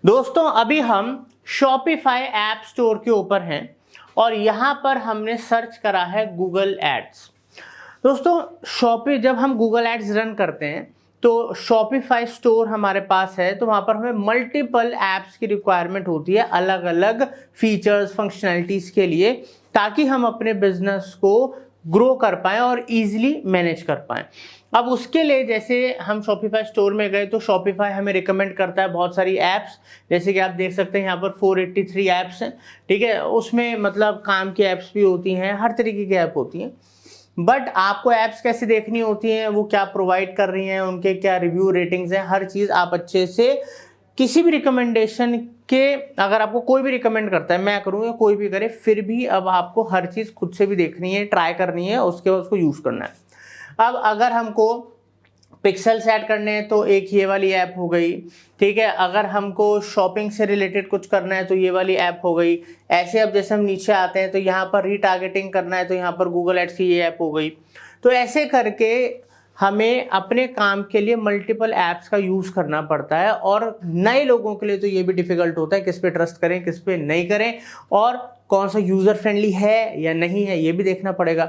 दोस्तों अभी हम शॉपिफाई ऐप स्टोर के ऊपर हैं और यहाँ पर हमने सर्च करा है गूगल एड्स। दोस्तों जब हम गूगल एड्स रन करते हैं तो शॉपिफाई स्टोर हमारे पास है, तो वहाँ पर हमें मल्टीपल ऐप्स की रिक्वायरमेंट होती है अलग अलग फीचर्स फंक्शनैलिटीज़ के लिए, ताकि हम अपने बिजनेस को ग्रो कर पाएँ और इजीली मैनेज कर पाएँ। अब उसके लिए जैसे हम शॉपिफाई स्टोर में गए तो शॉपिफाई हमें रिकमेंड करता है बहुत सारी ऐप्स, जैसे कि आप देख सकते हैं यहाँ पर 483 ऐप्स हैं, ठीक है। उसमें मतलब काम की ऐप्स भी होती हैं, हर तरीके की ऐप होती हैं। बट आपको ऐप्स कैसे देखनी होती हैं, वो क्या प्रोवाइड कर रही हैं, उनके क्या रिव्यू रेटिंग्स हैं, हर चीज़ आप अच्छे से किसी भी रिकमेंडेशन के, अगर आपको कोई भी रिकमेंड करता है, मैं करूँ या कोई भी करे, फिर भी अब आपको हर चीज़ खुद से भी देखनी है, ट्राई करनी है, उसके बाद उसको यूज़ करना है। अब अगर हमको पिक्सेल्स ऐड करने हैं तो एक ये वाली ऐप हो गई, ठीक है। अगर हमको शॉपिंग से रिलेटेड कुछ करना है तो ये वाली ऐप हो गई। ऐसे अब जैसे हम नीचे आते हैं तो यहाँ पर रीटारगेटिंग करना है तो यहाँ पर गूगल एड्स की ये ऐप हो गई। तो ऐसे करके हमें अपने काम के लिए मल्टीपल ऐप्स का यूज़ करना पड़ता है, और नए लोगों के लिए तो ये भी डिफ़िकल्ट होता है किस पे ट्रस्ट करें किस पे नहीं करें, और कौन सा यूज़र फ्रेंडली है या नहीं है ये भी देखना पड़ेगा।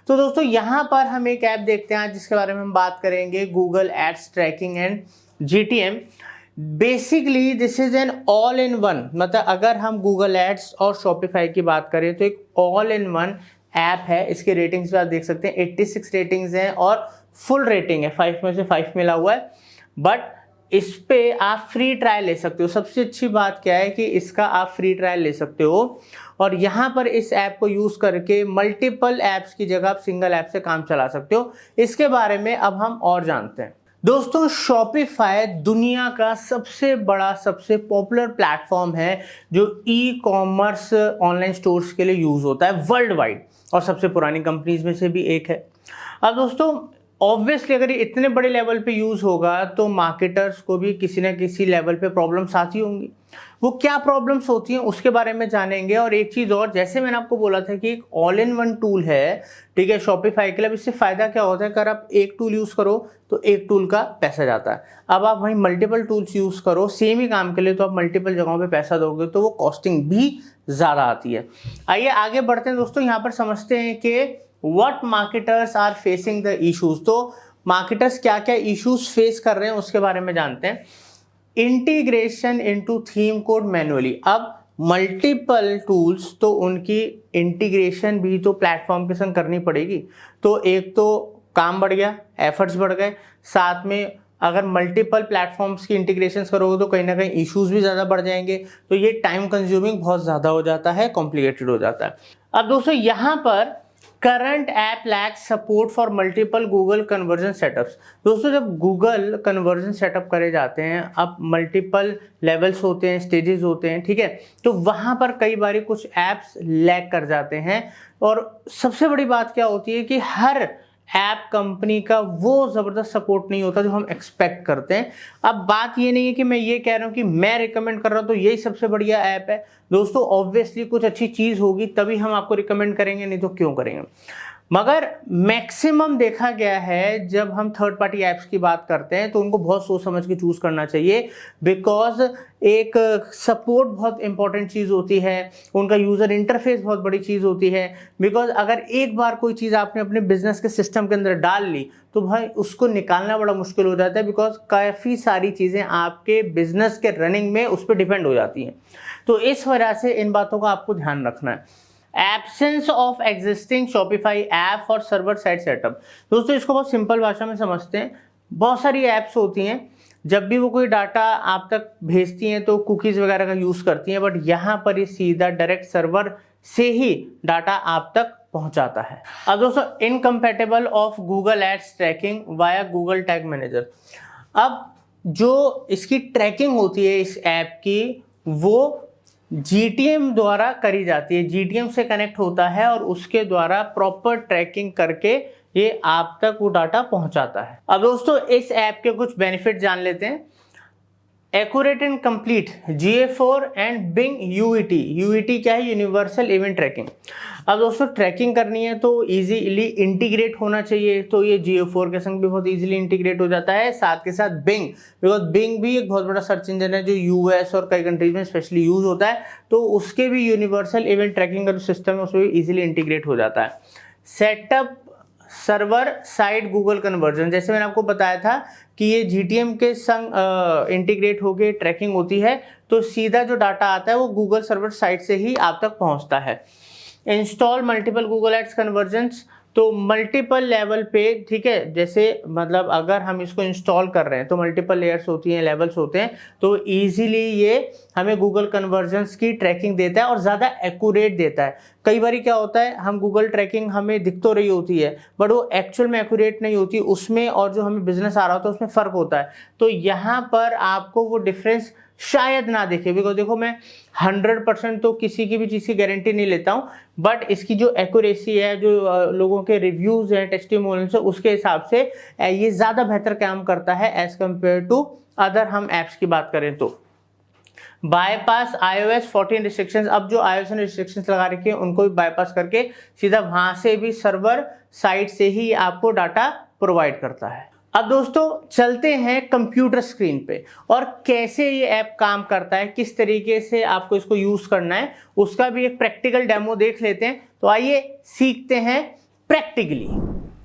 तो दोस्तों यहाँ पर हम एक ऐप देखते हैं जिसके बारे में हम बात करेंगे, Google ads tracking and GTM। Basically this is an all in one, मतलब अगर हम गूगल एड्स और शॉपिफाई की बात करें तो एक ऑल इन वन ऐप है। इसके रेटिंग्स भी आप देख सकते हैं, 86 रेटिंग्स हैं और फुल रेटिंग है, 5 में से 5 मिला हुआ है। बट इस पे आप फ्री ट्रायल ले सकते हो। सबसे अच्छी बात क्या है कि इसका आप फ्री ट्रायल ले सकते हो, और यहाँ पर इस ऐप को यूज़ करके मल्टीपल ऐप्स की जगह आप सिंगल ऐप से काम चला सकते हो। इसके बारे में अब हम और जानते हैं। दोस्तों शॉपिफाई दुनिया का सबसे बड़ा सबसे पॉपुलर प्लेटफॉर्म है जो ई-कॉमर्स ऑनलाइन स्टोर्स के लिए यूज़ होता है वर्ल्ड वाइड, और सबसे पुरानी कंपनीज में से भी एक है। अब दोस्तों ऑब्वियसली अगर ये इतने बड़े लेवल पे यूज़ होगा तो मार्केटर्स को भी किसी ना किसी लेवल पे प्रॉब्लम्स आती होंगी। वो क्या प्रॉब्लम्स होती हैं उसके बारे में जानेंगे। और एक चीज़ और, जैसे मैंने आपको बोला था कि एक ऑल इन वन टूल है, ठीक है, शॉपिफाई के लिए। अब इससे फ़ायदा क्या होता है, अगर आप एक टूल यूज़ करो तो एक टूल का पैसा जाता है। अब आप वहीं मल्टीपल टूल्स यूज़ करो सेम ही काम के लिए तो आप मल्टीपल जगहों पर पैसा दोगे तो वो कॉस्टिंग भी ज़्यादा आती है। आइए आगे बढ़ते हैं दोस्तों, यहाँ पर समझते हैं कि What marketers are facing the issues। तो मार्केटर्स क्या क्या इश्यूज फेस कर रहे हैं उसके बारे में जानते हैं। Integration into theme code manually. अब मल्टीपल टूल्स तो उनकी इंटीग्रेशन भी तो प्लेटफॉर्म के संग करनी पड़ेगी, तो एक तो काम बढ़ गया, एफर्ट्स बढ़ गए, साथ में अगर मल्टीपल प्लेटफॉर्म्स की इंटीग्रेशंस करोगे तो कहीं ना कहीं इश्यूज भी ज़्यादा बढ़ जाएंगे, तो ये टाइम कंज्यूमिंग बहुत ज़्यादा हो जाता है, कॉम्प्लिकेटेड हो जाता है। अब दोस्तों यहाँ पर current app lakhs support for multiple Google conversion setups. दोस्तों जब गूगल कन्वर्जन सेटअप करे जाते हैं, अब मल्टीपल लेवल्स होते हैं, स्टेजेस होते हैं, ठीक है, तो वहाँ पर कई बार कुछ ऐप्स लैग कर जाते हैं। और सबसे बड़ी बात क्या होती है कि हर ऐप कंपनी का वो ज़बरदस्त सपोर्ट नहीं होता जो हम एक्सपेक्ट करते हैं। अब बात ये नहीं है कि मैं ये कह रहा हूँ कि मैं रिकमेंड कर रहा हूँ तो यही सबसे बढ़िया ऐप है। दोस्तों ऑब्वियसली कुछ अच्छी चीज़ होगी तभी हम आपको रिकमेंड करेंगे, नहीं तो क्यों करेंगे। मगर मैक्सिमम देखा गया है जब हम थर्ड पार्टी ऐप्स की बात करते हैं तो उनको बहुत सोच समझ के चूज़ करना चाहिए, बिकॉज एक सपोर्ट बहुत इंपॉर्टेंट चीज़ होती है, उनका यूज़र इंटरफेस बहुत बड़ी चीज़ होती है। बिकॉज अगर एक बार कोई चीज़ आपने अपने बिजनेस के सिस्टम के अंदर डाल ली तो भाई उसको निकालना बड़ा मुश्किल हो जाता है, बिकॉज काफ़ी सारी चीज़ें आपके बिजनेस के रनिंग में उस पर डिपेंड हो जाती हैं। तो इस वजह से इन बातों का आपको ध्यान रखना है। Absence of existing Shopify app for server side setup. दोस्तों इसको बहुत सिंपल भाषा में समझते हैं। बहुत सारी ऐप्स होती हैं, जब भी वो कोई डाटा आप तक भेजती हैं तो कुकीज़ वगैरह का यूज़ करती हैं, बट यहाँ पर ये सीधा डायरेक्ट सर्वर से ही डाटा आप तक पहुँचाता है। अब दोस्तों incompatible of Google ads tracking via Google tag manager. अब जो इसकी ट्रैकिंग होती है इस ऐप की, वो GTM द्वारा करी जाती है, GTM से कनेक्ट होता है और उसके द्वारा प्रॉपर ट्रैकिंग करके ये आप तक वो डाटा पहुंचाता है। अब दोस्तों इस ऐप के कुछ बेनिफिट जान लेते हैं। Accurate and complete GA4 and Bing UET। UET क्या है? Universal event tracking. अब दोस्तों ट्रैकिंग करनी है तो इजीली इंटीग्रेट होना चाहिए, तो ये GA4 के संग भी बहुत इजीली इंटीग्रेट हो जाता है, साथ के साथ बिंग, बिकॉज बिंग भी एक बहुत बड़ा सर्च इंजन है जो US और कई कंट्रीज में स्पेशली यूज होता है, तो उसके भी यूनिवर्सल इवेंट ट्रैकिंग का जो सिस्टम है उसमें भी इजीली इंटीग्रेट हो जाता है। Setup server side Google conversion, जैसे मैंने आपको बताया था कि ये GTM के संग इंटीग्रेट होके ट्रैकिंग होती है, तो सीधा जो डाटा आता है वो गूगल सर्वर साइट से ही आप तक पहुंचता है। Install multiple Google ads conversions, तो मल्टीपल लेवल पे, ठीक है, जैसे मतलब अगर हम इसको इंस्टॉल कर रहे हैं तो मल्टीपल लेयर्स होती हैं, लेवल्स होते हैं, तो इजीली ये हमें गूगल कन्वर्जन्स की ट्रैकिंग देता है और ज़्यादा एक्यूरेट देता है। कई बार क्या होता है, हम गूगल ट्रैकिंग हमें दिख तो रही होती है बट वो एक्चुअल में एक्यूरेट नहीं होती, उसमें और जो हमें बिजनेस आ रहा होता है उसमें फ़र्क होता है। तो यहाँ पर आपको वो डिफरेंस शायद ना दिखे, बिकॉज देखो मैं 100% तो किसी की भी चीज़ की गारंटी नहीं लेता हूँ, बट इसकी जो एक्यूरेसी है, जो लोगों के रिव्यूज़ हैं, टेस्टिमोनियल्स है, उसके हिसाब से ये ज़्यादा बेहतर काम करता है एज़ कम्पेयर टू अदर हम ऐप्स की बात करें तो। बाईपास iOS 14 रिस्ट्रिक्शंस, अब जो iOS ने रिस्ट्रिक्शंस लगा रखी है उनको भी बाईपास करके सीधा वहाँ से भी सर्वर साइट से ही आपको डाटा प्रोवाइड करता है। अब दोस्तों चलते हैं कंप्यूटर स्क्रीन पे और कैसे ये ऐप काम करता है, किस तरीके से आपको इसको यूज करना है, उसका भी एक प्रैक्टिकल डेमो देख लेते हैं। तो आइए सीखते हैं practically.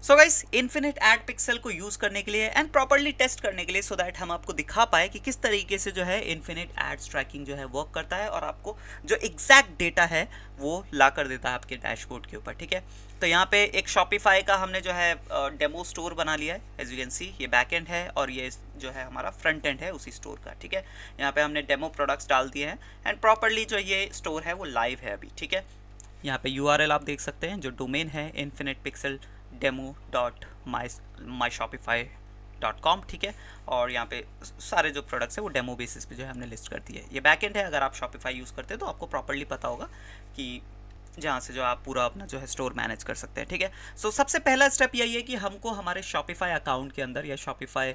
So guys, infinite ad pixel को यूज करने के लिए एंड प्रॉपर्ली टेस्ट करने के लिए, सो दैट हम आपको दिखा पाए कि किस तरीके से जो है इन्फिनिट एड्स ट्रैकिंग जो है वर्क करता है और आपको जो एग्जैक्ट डेटा है वो ला कर देता है आपके डैशबोर्ड के ऊपर। ठीक है, तो यहाँ पे एक शॉपिफाई का हमने जो है डेमो स्टोर बना लिया है। एज यू कैन सी ये बैक एंड है और ये जो है हमारा फ्रंट एंड है उसी स्टोर का। ठीक है, यहाँ पे हमने डेमो प्रोडक्ट्स डाल दिए हैं एंड प्रॉपर्ली जो ये स्टोर है वो लाइव है अभी। ठीक है, यहाँ पे URL आप देख सकते हैं, जो डोमेन है infinitepixeldemo.myshopify.com। ठीक है, और यहाँ पे सारे जो प्रोडक्ट्स है वो डेमो बेसिस पे जो है हमने लिस्ट कर दिए। ये बैकएंड है, अगर आप शॉपिफाई यूज़ करते हैं तो आपको प्रॉपर्ली पता होगा कि जहाँ से जो आप पूरा अपना जो है स्टोर मैनेज कर सकते हैं। ठीक है, सो सबसे पहला स्टेप यही है कि हमको हमारे शॉपिफाई अकाउंट के अंदर या शॉपिफाई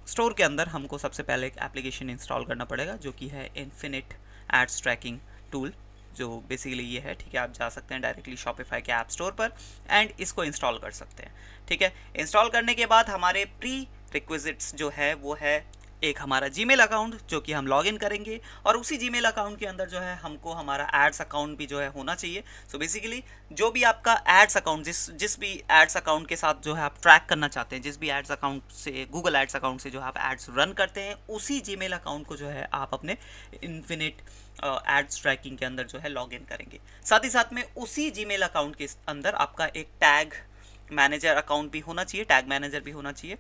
स्टोर के अंदर हमको सबसे पहले एक एप्लीकेशन इंस्टॉल करना पड़ेगा जो कि है इन्फिनिट एड्स ट्रैकिंग टूल, जो बेसिकली ये है। ठीक है, आप जा सकते हैं डायरेक्टली शॉपिफाई के ऐप स्टोर पर एंड इसको इंस्टॉल कर सकते हैं। ठीक है, इंस्टॉल करने के बाद हमारे प्री रिक्विजिट्स जो है वो है एक हमारा जीमेल अकाउंट जो कि हम लॉगिन करेंगे और उसी जीमेल अकाउंट के अंदर जो है हमको हमारा एड्स अकाउंट भी जो है होना चाहिए। सो बेसिकली जो भी आपका एड्स अकाउंट जिस भी एड्स अकाउंट के साथ जो है आप ट्रैक करना चाहते हैं, जिस भी एड्स अकाउंट से गूगल एड्स अकाउंट से जो आप एड्स रन करते हैं, उसी जीमेल अकाउंट को जो है आप अपने इन्फिनिट एड्स ट्रैकिंग के अंदर जो है लॉगिन करेंगे। साथ ही साथ में उसी जीमेल अकाउंट के अंदर आपका एक टैग मैनेजर अकाउंट भी होना चाहिए, टैग मैनेजर भी होना चाहिए।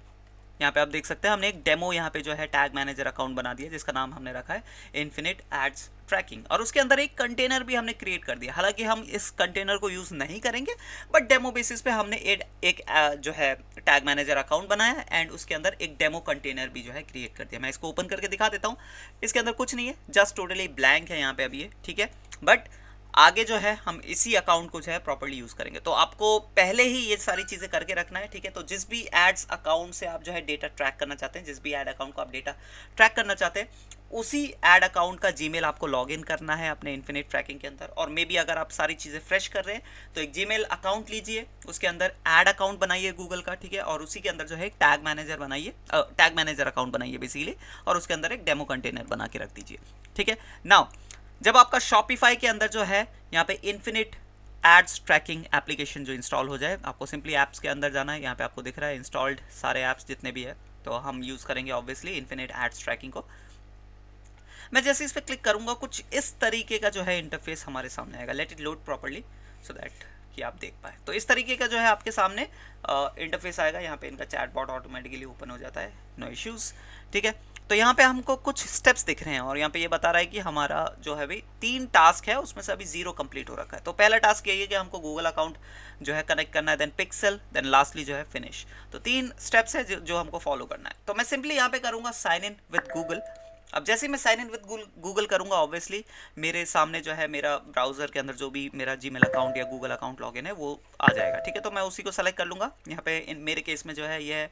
यहाँ पे आप देख सकते हैं हमने एक डेमो यहाँ पे जो है टैग मैनेजर अकाउंट बना दिया जिसका नाम हमने रखा है इन्फिनिट एड्स ट्रैकिंग, और उसके अंदर एक कंटेनर भी हमने क्रिएट कर दिया। हालांकि हम इस कंटेनर को यूज़ नहीं करेंगे बट डेमो बेसिस पे हमने एक जो है टैग मैनेजर अकाउंट बनाया एंड उसके अंदर एक डेमो कंटेनर भी जो है क्रिएट कर दिया। मैं इसको ओपन करके दिखा देता हूँ। इसके अंदर कुछ नहीं है, जस्ट टोटली ब्लैंक है यहाँ पे अभी ये। ठीक है, बट आगे जो है हम इसी अकाउंट को जो है प्रॉपर्ली यूज़ करेंगे। तो आपको पहले ही ये सारी चीज़ें करके रखना है। ठीक है, तो जिस भी एड्स अकाउंट से आप जो है डेटा ट्रैक करना चाहते हैं, जिस भी एड अकाउंट को आप डेटा ट्रैक करना चाहते हैं, उसी एड अकाउंट का जीमेल आपको लॉगिन करना है अपने इन्फिनिट ट्रैकिंग के अंदर। और मे बी अगर आप सारी चीज़ें फ्रेश कर रहे हैं तो एक जीमेल अकाउंट लीजिए, उसके अंदर एड अकाउंट बनाइए गूगल का। ठीक है, और उसी के अंदर जो है एक टैग मैनेजर बनाइए, टैग मैनेजर अकाउंट बनाइए बेसिकली, और उसके अंदर एक डेमो कंटेनर बना के रख दीजिए। ठीक है, नाउ जब आपका शॉपिफाई के अंदर जो है यहाँ पे इन्फिनिट एड्स ट्रैकिंग एप्लीकेशन जो इंस्टॉल हो जाए, आपको सिंपली ऐप्स के अंदर जाना है। यहाँ पे आपको दिख रहा है इंस्टॉल्ड सारे ऐप्स जितने भी है, तो हम यूज़ करेंगे ऑब्वियसली इन्फिनिट एड्स ट्रैकिंग को। मैं जैसे इस पर क्लिक करूँगा कुछ इस तरीके का जो है इंटरफेस हमारे सामने आएगा। Let it load properly so that कि आप देख पाए। तो इस तरीके का जो है आपके सामने इंटरफेस आएगा। यहाँ पे इनका चैट बॉट ऑटोमेटिकली ओपन हो जाता है, नो इश्यूज़। ठीक है, तो यहाँ पे हमको कुछ स्टेप्स दिख रहे हैं और यहाँ पे ये बता रहा है कि हमारा जो है भाई 3 टास्क है, उसमें से अभी 0 कंप्लीट हो रखा है। तो पहला टास्क यही है कि हमको गूगल अकाउंट जो है कनेक्ट करना है, देन पिक्सल, देन लास्टली जो है फिनिश। तो 3 स्टेप्स है जो हमको फॉलो करना है। तो मैं सिंपली यहाँ पे करूँगा साइन इन विद गूगल अब जैसे ही मैं साइन इन विद गूगल करूंगा, ऑब्वियसली मेरे सामने जो है मेरा ब्राउज़र के अंदर जो भी मेरा जीमेल अकाउंट या गूगल अकाउंट लॉगिन है वो आ जाएगा। ठीक है, तो मैं उसी को सेलेक्ट कर लूँगा। यहाँ पे मेरे केस में जो है ये है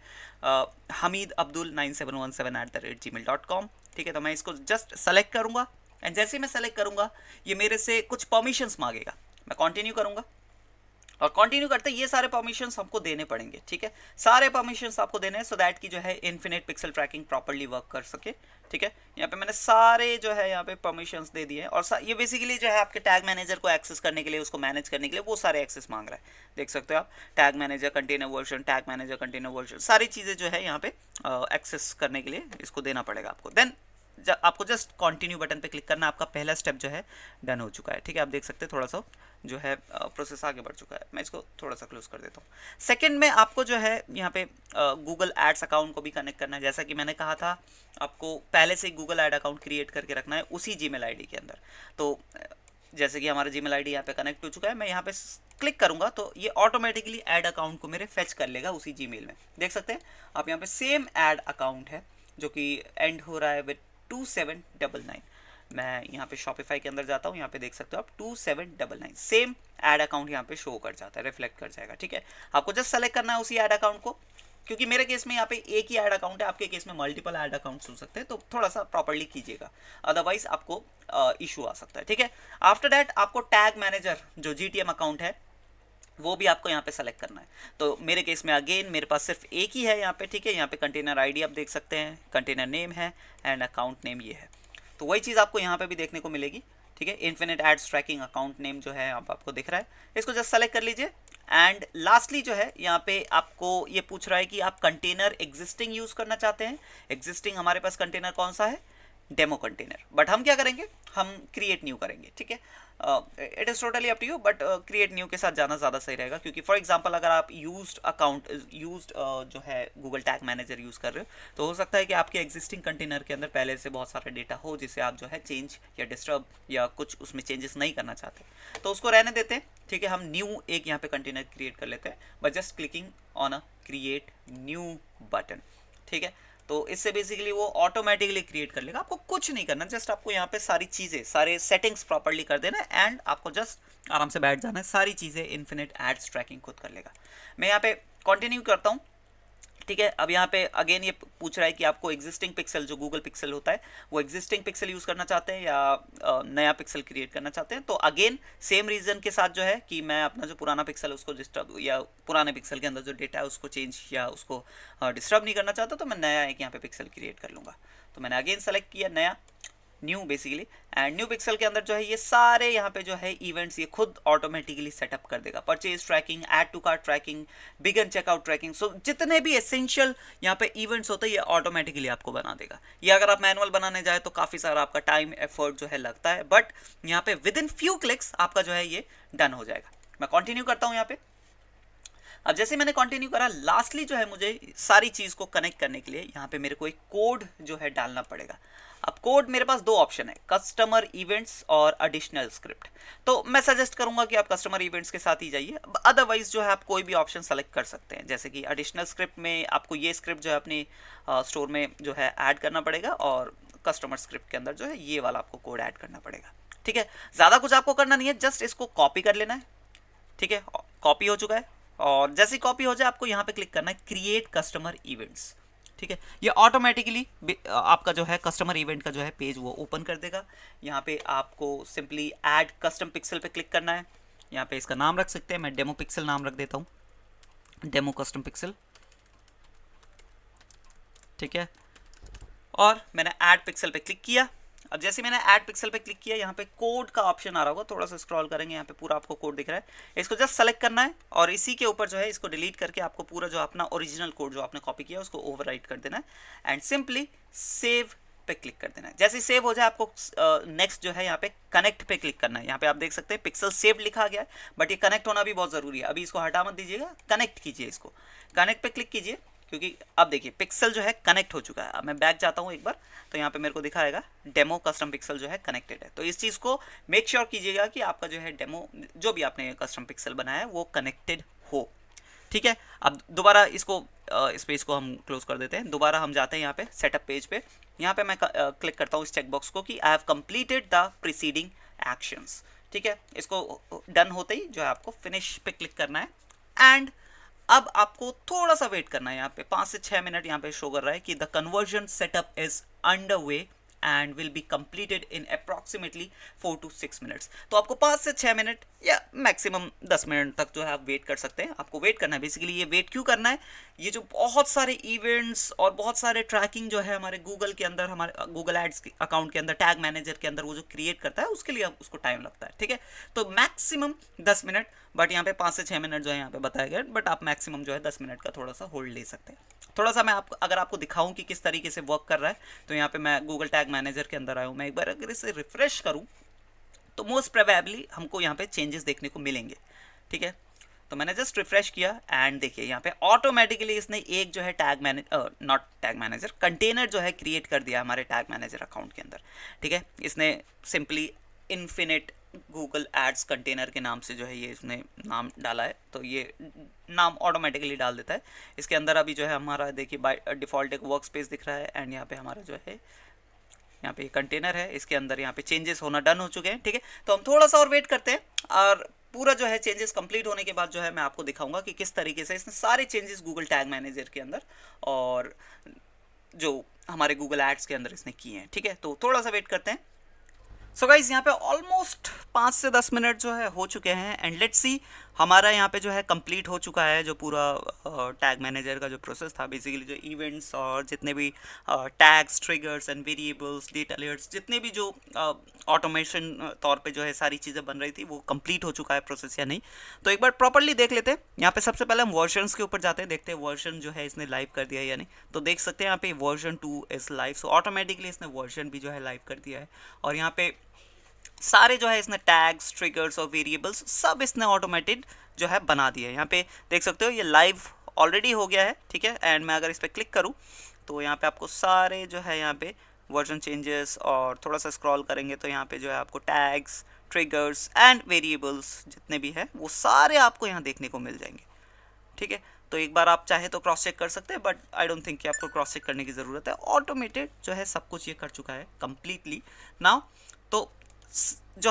हमीद अब्दुल 9717@gmail.com। ठीक है, तो मैं इसको जस्ट सेलेक्ट करूँगा एंड जैसे ही मैं सेलेक्ट करूँगा ये मेरे से कुछ परमिशंस मांगेगा। मैं कंटिन्यू करूँगा और कंटिन्यू करते ये सारे परमिशंस हमको देने पड़ेंगे। ठीक है, सारे परमिशंस आपको देने हैं सो दैट कि जो है infinite pixel tracking properly work कर सके। ठीक है, यहाँ पे मैंने सारे जो है यहाँ पे परमिशंस दे दिए हैं और ये बेसिकली जो है आपके टैग मैनेजर को एक्सेस करने के लिए, उसको मैनेज करने के लिए वो सारे एक्सेस मांग रहा है। देख सकते हो आप, tag manager, container version, tag manager, container version, सारी चीज़ें जो है यहाँ पे एक्सेस करने के लिए इसको देना पड़ेगा आपको। देन आपको जस्ट कंटिन्यू बटन पे क्लिक करना, आपका पहला स्टेप जो है डन हो चुका है। ठीक है, आप देख सकते हैं थोड़ा सा जो है प्रोसेस आगे बढ़ चुका है। मैं इसको थोड़ा सा क्लोज कर देता हूँ। सेकंड में आपको जो है यहाँ पे गूगल एड्स अकाउंट को भी कनेक्ट करना है। जैसा कि मैंने कहा था आपको पहले से गूगल एड अकाउंट क्रिएट करके रखना है उसी जीमेल आईडी के अंदर। तो जैसे कि हमारा जीमेल आईडी यहाँ पे कनेक्ट हो चुका है, मैं यहाँ पे क्लिक करूंगा तो ये ऑटोमेटिकली ऐड अकाउंट को मेरे फेच कर लेगा उसी जीमेल में। देख सकते हैं आप यहाँ पे सेम ऐड अकाउंट है जो कि एंड हो रहा है विद 2799। मैं यहाँ पे शॉपिफाई के अंदर जाता हूँ, यहाँ पे देख सकते हो आप 2799 सेम ऐड अकाउंट यहाँ पे शो कर जाता है, रिफ्लेक्ट कर जाएगा। ठीक है, आपको जस्ट सेलेक्ट करना है उसी ऐड अकाउंट को, क्योंकि मेरे केस में यहाँ पे एक ही ऐड अकाउंट है, आपके केस में मल्टीपल ऐड अकाउंट्स हो सकते हैं, तो थोड़ा सा प्रॉपर्ली कीजिएगा, अदरवाइज आपको इशू आ सकता है। ठीक है, आफ्टर दैट आपको टैग मैनेजर जो GTM अकाउंट है वो भी आपको यहाँ पे सेलेक्ट करना है। तो मेरे केस में अगेन मेरे पास सिर्फ एक ही है यहाँ पे। ठीक है, यहाँ पे कंटेनर आईडी आप देख सकते हैं, कंटेनर नेम है एंड अकाउंट नेम ये है। तो वही चीज़ आपको यहाँ पे भी देखने को मिलेगी। ठीक है, infinite ads tracking account name जो है आपको दिख रहा है, इसको जस्ट सेलेक्ट कर लीजिए। एंड लास्टली जो है यहाँ पे आपको ये पूछ रहा है कि आप कंटेनर एग्जिस्टिंग यूज़ करना चाहते हैं। एग्जिस्टिंग हमारे पास कंटेनर कौन सा है, डेमो कंटेनर, बट हम क्या करेंगे, हम क्रिएट न्यू करेंगे। ठीक है, it is totally up to you, but create new के साथ जाना ज़्यादा सही रहेगा, क्योंकि फॉर एग्जांपल अगर आप यूज्ड अकाउंट जो है गूगल टैग मैनेजर यूज़ कर रहे हो, तो हो सकता है कि आपके एग्जिस्टिंग कंटेनर के अंदर पहले से बहुत सारा डेटा हो जिसे आप जो है चेंज या डिस्टर्ब या कुछ उसमें चेंजेस नहीं करना चाहते, तो उसको रहने देते हैं। ठीक है, हम न्यू एक यहाँ पे कंटेनर क्रिएट कर लेते हैं by just clicking on a create new button. ठीक है, तो इससे बेसिकली वो ऑटोमेटिकली क्रिएट कर लेगा, आपको कुछ नहीं करना, जस्ट आपको यहाँ पे सारी चीज़ें, सारे सेटिंग्स प्रॉपर्ली कर देना है एंड आपको जस्ट आराम से बैठ जाना है, सारी चीज़ें इन्फिनिट एड्स ट्रैकिंग खुद कर लेगा। मैं यहाँ पे कंटिन्यू करता हूँ। ठीक है, अब यहाँ पे अगेन ये पूछ रहा है कि आपको एग्जिस्टिंग पिक्सल जो गूगल पिक्सल होता है वो एग्जिस्टिंग पिक्सल यूज़ करना चाहते हैं या नया पिक्सल क्रिएट करना चाहते हैं। तो अगेन सेम रीज़न के साथ जो है कि मैं अपना जो पुराना पिक्सल उसको डिस्टर्ब या पुराने पिक्सल के अंदर जो डेटा है उसको चेंज या उसको डिस्टर्ब नहीं करना चाहता, तो मैं नया एक यहाँ पे पिक्सल क्रिएट कर लूँगा। तो मैंने अगेन सेलेक्ट किया नया, new basically, and new pixel के अंदर जो है ये सारे यहाँ पे जो है इवेंट्स ये खुद ऑटोमेटिकली सेटअप कर देगा। Purchase tracking, add to cart tracking, begin checkout tracking, so जितने भी एसेंशियल यहाँ पे इवेंट्स होते हैं ये ऑटोमेटिकली आपको बना देगा। ये अगर आप मैनुअल बनाने जाए तो काफ़ी सारा आपका टाइम एफर्ट जो है लगता है, बट यहाँ पे विद इन फ्यू क्लिक्स आपका जो है ये डन हो जाएगा। मैं कंटिन्यू करता हूँ यहाँ पे। अब जैसे मैंने कंटिन्यू करा, लास्टली जो है मुझे सारी चीज़ को कनेक्ट करने के लिए यहाँ पे मेरे को एक कोड जो है डालना पड़ेगा। अब कोड मेरे पास दो ऑप्शन है, कस्टमर इवेंट्स और एडिशनल स्क्रिप्ट। तो मैं सजेस्ट करूंगा कि आप कस्टमर इवेंट्स के साथ ही जाइए, अदरवाइज जो है आप कोई भी ऑप्शन सेलेक्ट कर सकते हैं। जैसे कि एडिशनल स्क्रिप्ट में आपको ये स्क्रिप्ट जो है अपने स्टोर में जो है ऐड करना पड़ेगा और कस्टमर स्क्रिप्ट के अंदर जो है ये वाला आपको कोड ऐड करना पड़ेगा। ठीक है, ज़्यादा कुछ आपको करना नहीं है, जस्ट इसको कॉपी कर लेना है। ठीक है, कॉपी हो चुका है और जैसे ही कॉपी हो जाए आपको यहाँ पे क्लिक करना है क्रिएट कस्टमर इवेंट्स। ठीक है, ये ऑटोमेटिकली आपका जो है कस्टमर इवेंट का जो है पेज वो ओपन कर देगा। यहाँ पे आपको सिंपली ऐड कस्टम पिक्सल पे क्लिक करना है। यहाँ पे इसका नाम रख सकते हैं, मैं डेमो पिक्सल नाम रख देता हूँ, डेमो कस्टम पिक्सल। ठीक है, और मैंने ऐड पिक्सल पे क्लिक किया। अब जैसे मैंने ऐड पिक्सल पे क्लिक किया, यहाँ पे कोड का ऑप्शन आ रहा होगा, थोड़ा सा स्क्रॉल करेंगे, यहाँ पे पूरा आपको कोड दिख रहा है। इसको जस्ट सेलेक्ट करना है और इसी के ऊपर जो है इसको डिलीट करके आपको पूरा जो अपना ओरिजिनल कोड जो आपने कॉपी किया उसको ओवरराइट कर देना है एंड सिंपली सेव पे क्लिक कर देना है। जैसे सेव हो जाए आपको नेक्स्ट जो है यहाँ पे कनेक्ट पे क्लिक करना है। यहाँ पे आप देख सकते हैं पिक्सल सेव लिखा गया है, बट ये कनेक्ट होना भी बहुत ज़रूरी है। अभी इसको हटा मत दीजिएगा, कनेक्ट कीजिए, इसको कनेक्ट पे क्लिक कीजिए, क्योंकि अब देखिए पिक्सल जो है कनेक्ट हो चुका है। अब मैं बैक जाता हूँ एक बार, तो यहाँ पे मेरे को दिखाएगा डेमो कस्टम पिक्सल जो है कनेक्टेड है। तो इस चीज़ को मेक श्योर कीजिएगा कि आपका जो है डेमो जो भी आपने कस्टम पिक्सल बनाया है वो कनेक्टेड हो। ठीक है। अब दोबारा इसको इस पेज को हम क्लोज कर देते हैं। दोबारा हम जाते हैं यहाँ पे सेटअप पेज पे। यहाँ पे मैं क्लिक करता हूँ इस चेकबॉक्स को कि I have completed the preceding actions. ठीक है, इसको डन होते ही जो है आपको फिनिश पे क्लिक करना है एंड अब आपको थोड़ा सा वेट करना है। यहाँ पे 5 से 6 मिनट यहाँ पे शो कर रहा है कि the conversion setup is under way and will be completed in approximately 4 to 6 minutes. तो आपको 5 से 6 मिनट या मैक्सिमम 10 मिनट तक जो है आप वेट कर सकते हैं। आपको वेट करना है। बेसिकली ये वेट क्यों करना है, ये जो बहुत सारे इवेंट्स और बहुत सारे ट्रैकिंग जो है हमारे गूगल के अंदर, हमारे गूगल एड्स अकाउंट के अंदर, टैग मैनेजर के अंदर वो जो क्रिएट करता है उसके लिए उसको टाइम लगता है। ठीक है, तो मैक्सिमम 10 मिनट, बट यहाँ पे 5 से 6 मिनट जो है यहाँ पे बताया गया, बट आप मैक्सिमम जो है 10 मिनट का थोड़ा सा होल्ड ले सकते हैं। थोड़ा सा मैं अगर आपको दिखाऊं कि किस तरीके से वर्क कर रहा है, तो यहाँ पे मैं गूगल टैग मैनेजर के अंदर आया हूँ। मैं एक बार अगर इसे रिफ्रेश करूँ तो मोस्ट प्रोबेबली हमको यहाँ पे चेंजेस देखने को मिलेंगे। ठीक है, तो मैंने जस्ट रिफ्रेश किया एंड देखिए यहाँ पे ऑटोमेटिकली इसने एक जो है कंटेनर जो है क्रिएट कर दिया हमारे टैग मैनेजर अकाउंट के अंदर। ठीक है, इसने simply infinite Google ads container के नाम से जो है ये इसने नाम डाला है, तो ये नाम ऑटोमेटिकली डाल देता है। इसके अंदर अभी जो है हमारा देखिए बाय डिफ़ॉल्ट एक वर्क स्पेस दिख रहा है एंड यहाँ पे हमारा जो है यहाँ पे कंटेनर है, इसके अंदर यहाँ पे चेंजेस होना डन हो चुके हैं। ठीक है, तो हम थोड़ा सा और वेट करते हैं और पूरा जो है चेंजेस कंप्लीट होने के बाद जो है मैं आपको दिखाऊंगा कि किस तरीके से इसने सारे चेंजेस गूगल टैग मैनेजर के अंदर और जो हमारे गूगल एड्स के अंदर इसने किए हैं। ठीक है, तो थोड़ा सा वेट करते हैं। सो गाइज यहाँ पे ऑलमोस्ट 5 से 10 मिनट जो है हो चुके हैं एंड लेट्स सी हमारा यहाँ पे जो है कंप्लीट हो चुका है जो पूरा टैग मैनेजर का जो प्रोसेस था। बेसिकली जो इवेंट्स और जितने भी tags, triggers and variables, data alerts, जितने भी जो ऑटोमेशन तौर पे जो है सारी चीज़ें बन रही थी वो कंप्लीट हो चुका है प्रोसेस या नहीं। तो एक बार प्रॉपर्ली देख लेते हैं। यहाँ पे सबसे पहले हम वर्जन्स के ऊपर जाते हैं, देखते हैं वर्जन जो है इसने लाइव कर दिया है या नहीं। तो देख सकते हैं यहाँ पे version 2 is live, so automatically इसने वर्जन भी जो है लाइव कर दिया है। और यहाँ पे सारे जो है इसने टैग्स, ट्रिगर्स और वेरिएबल्स सब इसने ऑटोमेटेड जो है बना दिया है। यहाँ पे देख सकते हो ये लाइव ऑलरेडी हो गया है। ठीक है, एंड मैं अगर इस पर क्लिक करूँ तो यहाँ पे आपको सारे जो है यहाँ पे वर्जन चेंजेस, और थोड़ा सा स्क्रॉल करेंगे तो यहाँ पे जो है आपको टैग्स, ट्रिगर्स एंड वेरिएबल्स जितने भी हैं वो सारे आपको यहाँ देखने को मिल जाएंगे। ठीक है, तो एक बार आप चाहे तो क्रॉस चेक कर सकते हैं, बट आई डोंट थिंक कि आपको क्रॉस चेक करने की ज़रूरत है। ऑटोमेटेड जो है सब कुछ ये कर चुका है कम्प्लीटली नाउ। तो जो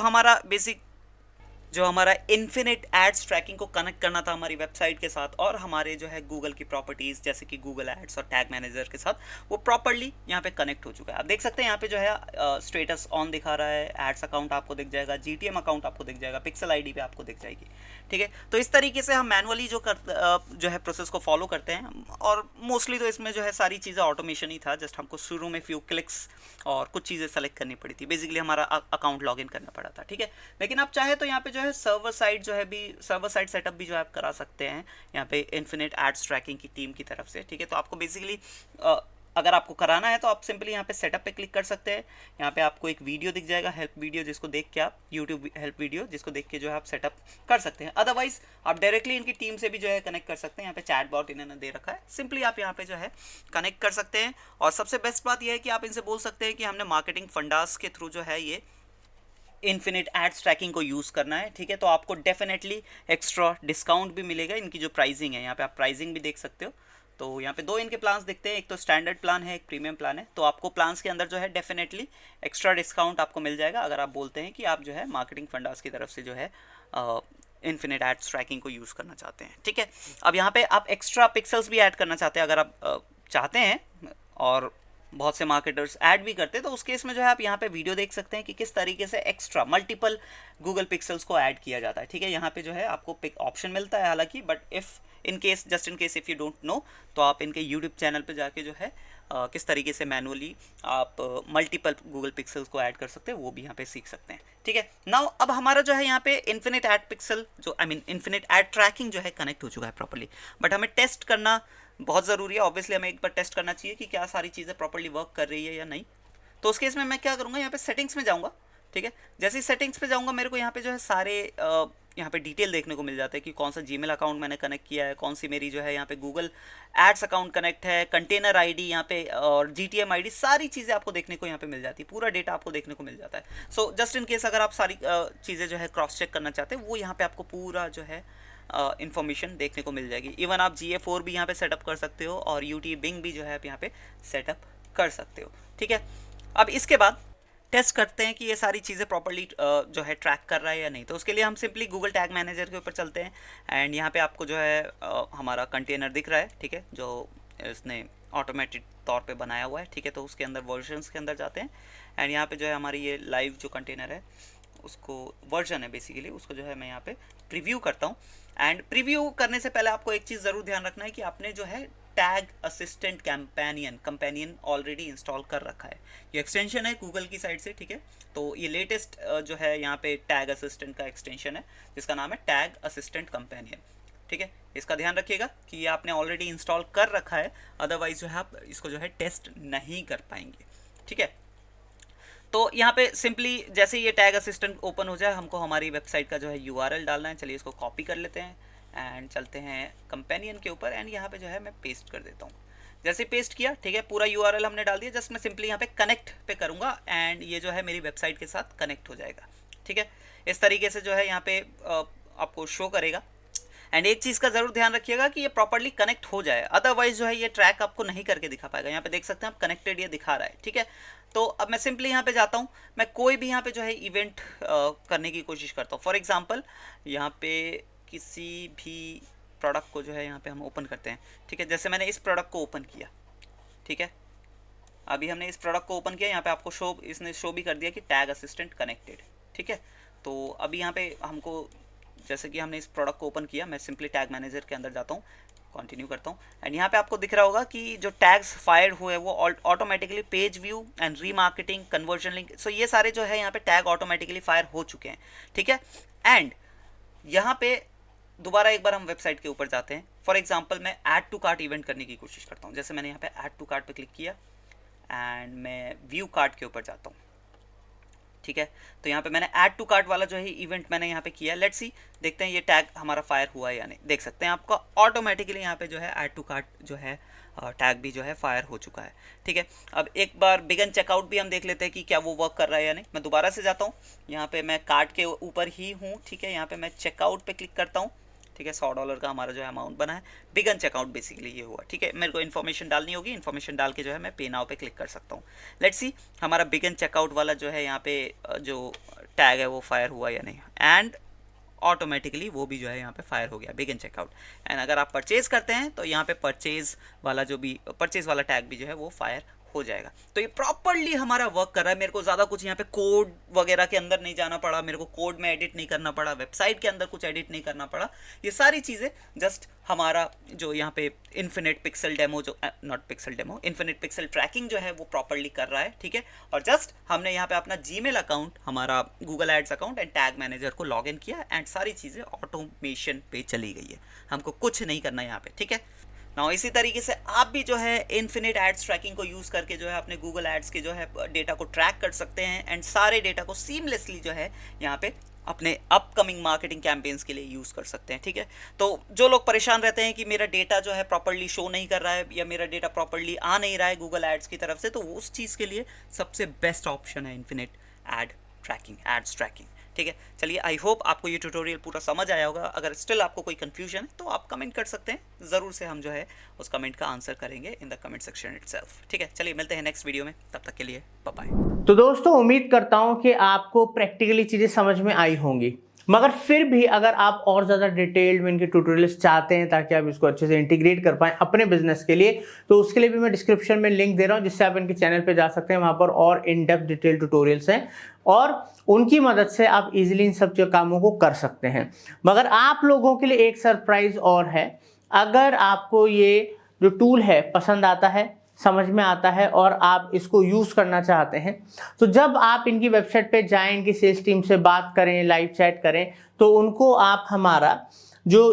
हमारा इन्फिनिट एड्स ट्रैकिंग को कनेक्ट करना था हमारी वेबसाइट के साथ और हमारे जो है गूगल की प्रॉपर्टीज़ जैसे कि गूगल एड्स और टैग मैनेजर के साथ, वो प्रॉपर्ली यहाँ पे कनेक्ट हो चुका है। आप देख सकते हैं यहाँ पे जो है स्टेटस ऑन दिखा रहा है, एड्स अकाउंट आपको दिख जाएगा, GTM अकाउंट आपको दिख जाएगा, पिक्सल ID पे आपको दिख जाएगी। ठीक है, तो इस तरीके से हम मैनुअली जो है प्रोसेस को फॉलो करते हैं और मोस्टली तो इसमें जो है सारी चीज़ें ऑटोमेशन ही था। जस्ट हमको शुरू में फ्यू क्लिक्स और कुछ चीज़ें सेलेक्ट करनी पड़ी थी, बेसिकली हमारा अकाउंट लॉगिन करना पड़ा था। ठीक है, लेकिन आप चाहे तो यहाँ पे जो है सर्वर साइड सेटअप भी जो है आप करा सकते हैं यहाँ पे इन्फिनिट एड्स ट्रैकिंग की टीम की तरफ से। ठीक है, तो आपको बेसिकली अगर आपको कराना है तो आप सिंपली यहाँ पे सेटअप पे क्लिक कर सकते हैं। यहाँ पे आपको एक वीडियो दिख जाएगा, हेल्प वीडियो, जिसको देख के आप यूट्यूब हेल्प वीडियो, जिसको देख के जो है आप सेटअप कर सकते हैं। अदरवाइज आप डायरेक्टली इनकी टीम से भी जो है कनेक्ट कर सकते हैं। यहाँ पे चैट बॉट इन्होंने दे रखा है, सिंपली आप यहाँ पे जो है कनेक्ट कर सकते हैं। और सबसे बेस्ट बात यह है कि आप इनसे बोल सकते हैं कि हमने मार्केटिंग फंडास के थ्रू जो है ये इन्फिनिट एड्स ट्रैकिंग को यूज़ करना है। ठीक है, तो आपको डेफिनेटली एक्स्ट्रा डिस्काउंट भी मिलेगा। इनकी जो प्राइसिंग है यहाँ पे आप प्राइसिंग भी देख सकते हो। तो यहाँ पे 2 इनके प्लान्स दिखते हैं, एक तो स्टैंडर्ड प्लान है, एक प्रीमियम प्लान है। तो आपको प्लान्स के अंदर जो है डेफिनेटली एक्स्ट्रा डिस्काउंट आपको मिल जाएगा अगर आप बोलते हैं कि आप जो है मार्केटिंग फंडास की तरफ से जो है इन्फिनिट एड्स ट्रैकिंग को यूज़ करना चाहते हैं। ठीक है, अब यहाँ पे आप एक्स्ट्रा पिक्सल्स भी ऐड करना चाहते हैं अगर आप चाहते हैं, और बहुत से मार्केटर्स ऐड भी करते हैं, तो उस केस में जो है आप यहाँ पे वीडियो देख सकते हैं कि किस तरीके से एक्स्ट्रा मल्टीपल गूगल पिक्सल्स को ऐड किया जाता है। ठीक है, यहाँ पे जो है आपको पिक ऑप्शन मिलता है हालांकि, but just in case if you don't know, तो आप इनके यूट्यूब चैनल पे जाके जो है किस तरीके से मैनुअली आप मल्टीपल गूगल पिक्सल्स को ऐड कर सकते हैं वो भी यहाँ पे सीख सकते हैं। ठीक है, नाउ अब हमारा जो है यहाँ पे इन्फिनिट एड पिक्सल जो इन्फिनिट एड ट्रैकिंग जो है कनेक्ट हो चुका है प्रॉपर्ली, बट हमें टेस्ट करना बहुत ज़रूरी है। ऑब्वियसली हमें एक बार टेस्ट करना चाहिए कि क्या सारी चीज़ें प्रॉपर्ली वर्क कर रही है या नहीं। तो उस केस में मैं क्या करूँगा, यहाँ पे सेटिंग्स में जाऊँगा। ठीक है, जैसे ही सेटिंग्स पे जाऊँगा मेरे को यहाँ पे जो है सारे यहाँ पे डिटेल देखने को मिल जाता है कि कौन सा जीमेल अकाउंट मैंने कनेक्ट किया है, कौन सी मेरी जो है यहाँ पे गूगल एड्स अकाउंट कनेक्ट है, कंटेनर ID यहाँ पे और GTM ID, सारी चीज़ें आपको देखने को यहाँ पे मिल जाती है, पूरा डेटा आपको देखने को मिल जाता है। सो जस्ट इन केस अगर आप सारी चीज़ें जो है क्रॉस चेक करना चाहते हैं वो यहाँ पे आपको पूरा जो है इन्फॉर्मेशन देखने को मिल जाएगी। इवन आप GA4 भी यहाँ पे सेटअप कर सकते हो और UT Bing भी जो है आप यहाँ पे सेटअप कर सकते हो, ठीक है। अब इसके बाद टेस्ट करते हैं कि ये सारी चीज़ें प्रॉपर्ली जो है ट्रैक कर रहा है या नहीं। तो उसके लिए हम सिंपली गूगल टैग मैनेजर के ऊपर चलते हैं एंड यहाँ पे आपको जो है हमारा कंटेनर दिख रहा है, ठीक है, जो इसने ऑटोमेटिक तौर पे बनाया हुआ है, ठीक है। तो उसके अंदर वर्जन्स के अंदर जाते हैं एंड यहाँ पे जो है हमारी ये लाइव जो कंटेनर है उसको वर्जन है बेसिकली, उसको जो है मैं यहाँ पे प्रीव्यू करता हूँ। एंड प्रीव्यू करने से पहले आपको एक चीज़ ज़रूर ध्यान रखना है कि आपने जो है tag assistant companion already install कर रखा है। ये एक्सटेंशन है गूगल की साइड से, ठीक है। तो ये लेटेस्ट जो है यहाँ पे टैग असिस्टेंट का एक्सटेंशन है जिसका नाम है टैग असिस्टेंट कंपेनियन, ठीक है। इसका ध्यान रखिएगा कि ये आपने ऑलरेडी इंस्टॉल कर रखा है, अदरवाइज जो है आप इसको जो है टेस्ट नहीं कर पाएंगे, ठीक है। तो यहाँ पे सिंपली जैसे ये टैग असिस्टेंट ओपन हो जाए हमको हमारी वेबसाइट का जो है URL डालना है। चलिए इसको कॉपी कर लेते हैं एंड चलते हैं कंपेनियन के ऊपर एंड यहाँ पे जो है मैं पेस्ट कर देता हूँ। जैसे पेस्ट किया, ठीक है, पूरा URL हमने डाल दिया। जस्ट मैं सिंपली यहाँ पे कनेक्ट पे करूँगा एंड ये जो है मेरी वेबसाइट के साथ कनेक्ट हो जाएगा, ठीक है। इस तरीके से जो है यहाँ पे आपको शो करेगा। एंड एक चीज़ का ज़रूर ध्यान रखिएगा कि ये प्रॉपर्ली कनेक्ट हो जाए, अदरवाइज जो है ये ट्रैक आपको नहीं करके दिखा पाएगा। यहाँ पे देख सकते हैं आप कनेक्टेड ये दिखा रहा है, ठीक है। तो अब मैं सिंपली यहाँ पे जाता हूँ, मैं कोई भी यहाँ पे जो है इवेंट करने की कोशिश करता हूँ। फॉर एग्जांपल यहाँ पे किसी भी प्रोडक्ट को जो है यहाँ पे हम ओपन करते हैं, ठीक है। जैसे मैंने इस प्रोडक्ट को ओपन किया, ठीक है, अभी हमने इस प्रोडक्ट को ओपन किया, यहाँ पे आपको इसने शो भी कर दिया कि टैग असिस्टेंट कनेक्टेड, ठीक है। तो अभी यहाँ पे हमको जैसे कि हमने इस प्रोडक्ट को ओपन किया, मैं सिंपली टैग मैनेजर के अंदर जाता हूँ, कंटिन्यू करता हूँ एंड यहाँ पे आपको दिख रहा होगा कि जो टैग्स फायर हुए वो automatically page view and remarketing, conversion link, so ये सारे जो है यहाँ पे टैग ऑटोमेटिकली फायर हो चुके हैं, ठीक है। एंड यहाँ पे दोबारा एक बार हम वेबसाइट के ऊपर जाते हैं। फॉर एग्जाम्पल मैं ऐड टू कार्ट इवेंट करने की कोशिश करता हूँ। जैसे मैंने यहाँ पे ऐड टू कार्ट पे क्लिक किया एंड मैं व्यू कार्ट के ऊपर जाता हूँ, ठीक है। तो यहाँ पे मैंने ऐड टू कार्ट वाला जो है इवेंट मैंने यहाँ पे किया। लेट्स सी, देखते हैं ये टैग हमारा फायर हुआ है या नहीं। देख सकते हैं आपका ऑटोमेटिकली यहाँ पे जो है ऐड टू कार्ट जो है टैग भी जो है फायर हो चुका है, ठीक है। अब एक बार बिगन चेकआउट भी हम देख लेते हैं कि क्या वो वर्क कर रहा है या नहीं। मैं दोबारा से जाता हूँ, यहाँ पे मैं कार्ट के ऊपर ही हूँ, ठीक है। यहाँ पे मैं चेकआउट पे क्लिक करता हूँ, ठीक है। $100 का हमारा जो है अमाउंट बना है। बिगन चेकआउट बेसिकली ये हुआ, ठीक है। मेरे को इन्फॉर्मेशन डालनी होगी, इन्फॉर्मेशन डाल के जो है मैं पे नाउ पे क्लिक कर सकता हूँ। लेट्स सी हमारा बिगन चेकआउट वाला जो है यहाँ पे जो टैग है वो फायर हुआ या नहीं, एंड ऑटोमेटिकली वो भी जो है यहाँ पे फायर हो गया, बिगन चेकआउट। एंड अगर आप परचेज करते हैं तो यहाँ पे परचेज वाला टैग भी जो है वो फायर हो जाएगा। तो ये प्रॉपर्ली हमारा वर्क कर रहा है। मेरे को ज़्यादा कुछ यहाँ पे कोड वगैरह के अंदर नहीं जाना पड़ा, मेरे को कोड में एडिट नहीं करना पड़ा, वेबसाइट के अंदर कुछ एडिट नहीं करना पड़ा। ये सारी चीज़ें जस्ट हमारा जो यहाँ पे इन्फिनिट पिक्सल ट्रैकिंग जो है वो प्रॉपर्ली कर रहा है, ठीक है। और जस्ट हमने यहाँ पे अपना जीमेल अकाउंट, हमारा Google ads account and tag manager को लॉग इन किया एंड सारी चीज़ें ऑटोमेशन पे चली गई है। हमको कुछ नहीं करना यहाँ पे, ठीक है ना। इसी तरीके से आप भी जो है इन्फिनिट एड्स ट्रैकिंग को यूज़ करके जो है अपने गूगल एड्स के जो है डेटा को ट्रैक कर सकते हैं एंड सारे डेटा को सीमलेसली जो है यहाँ पे अपने अपकमिंग मार्केटिंग कैंपेन्स के लिए यूज़ कर सकते हैं, ठीक है। तो जो लोग परेशान रहते हैं कि मेरा डेटा जो है प्रॉपर्ली शो नहीं कर रहा है या मेरा डेटा प्रॉपर्ली आ नहीं रहा है गूगल एड्स की तरफ से, तो उस चीज़ के लिए सबसे बेस्ट ऑप्शन है इन्फिनिट एड्स ट्रैकिंग, ठीक है। चलिए, आई होप आपको ये ट्यूटोरियल पूरा समझ आया होगा। अगर स्टिल आपको कोई कंफ्यूजन है तो आप कमेंट कर सकते हैं, ज़रूर से हम जो है उस कमेंट का आंसर करेंगे in the comment section itself, ठीक है। चलिए मिलते हैं नेक्स्ट वीडियो में, तब तक के लिए बाय बाय। तो दोस्तों, उम्मीद करता हूं कि आपको प्रैक्टिकली चीज़ें समझ में आई होंगी, मगर फिर भी अगर आप और ज़्यादा डिटेल्ड में इनके ट्यूटोरियल्स चाहते हैं ताकि आप इसको अच्छे से इंटीग्रेट कर पाएँ अपने बिजनेस के लिए, तो उसके लिए भी मैं डिस्क्रिप्शन में लिंक दे रहा हूँ जिससे आप इनके चैनल पे जा सकते हैं। वहाँ पर और इन डेप्थ डिटेल ट्यूटोरियल्स हैं और उनकी मदद से आप इजीली इन सब कामों को कर सकते हैं। मगर आप लोगों के लिए एक सरप्राइज और है। अगर आपको ये जो टूल है पसंद आता है, समझ में आता है और आप इसको यूज़ करना चाहते हैं, तो जब आप इनकी वेबसाइट पे जाएं, इनकी सेल्स टीम से बात करें, लाइव चैट करें, तो उनको आप हमारा जो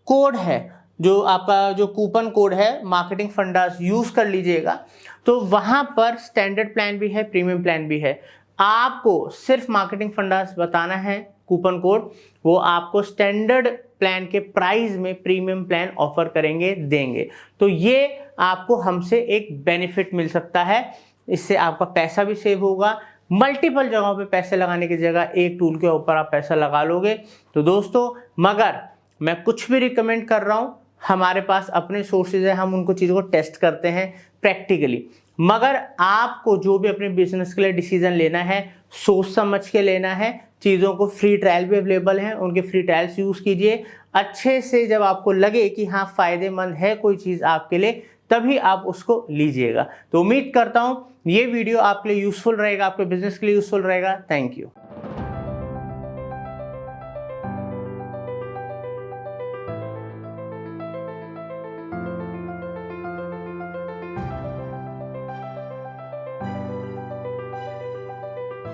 कोड है, जो आपका जो कूपन कोड है मार्केटिंग फंडास, यूज़ कर लीजिएगा। तो वहाँ पर स्टैंडर्ड प्लान भी है, प्रीमियम प्लान भी है। आपको सिर्फ मार्केटिंग फंडास बताना है कूपन कोड, वो आपको स्टैंडर्ड प्लान के प्राइस में प्रीमियम प्लान ऑफर करेंगे, देंगे। तो ये आपको हमसे एक बेनिफिट मिल सकता है। इससे आपका पैसा भी सेव होगा। मल्टीपल जगहों पे पैसे लगाने की जगह एक टूल के ऊपर आप पैसा लगा लोगे। तो दोस्तों, मगर मैं कुछ भी रिकमेंड कर रहा हूँ, हमारे पास अपने सोर्सेज है, हम उनको चीज़ों को टेस्ट करते हैं प्रैक्टिकली। मगर आपको जो भी अपने बिजनेस के लिए डिसीजन लेना है, सोच समझ के लेना है। चीज़ों को फ्री ट्रायल भी अवेलेबल हैं, उनके फ्री ट्रायल्स यूज़ कीजिए अच्छे से। जब आपको लगे कि हाँ फ़ायदेमंद है कोई चीज़ आपके लिए, तभी आप उसको लीजिएगा। तो उम्मीद करता हूँ ये वीडियो आपके लिए यूज़फुल रहेगा, आपके बिजनेस के लिए यूज़फुल रहेगा। Thank you.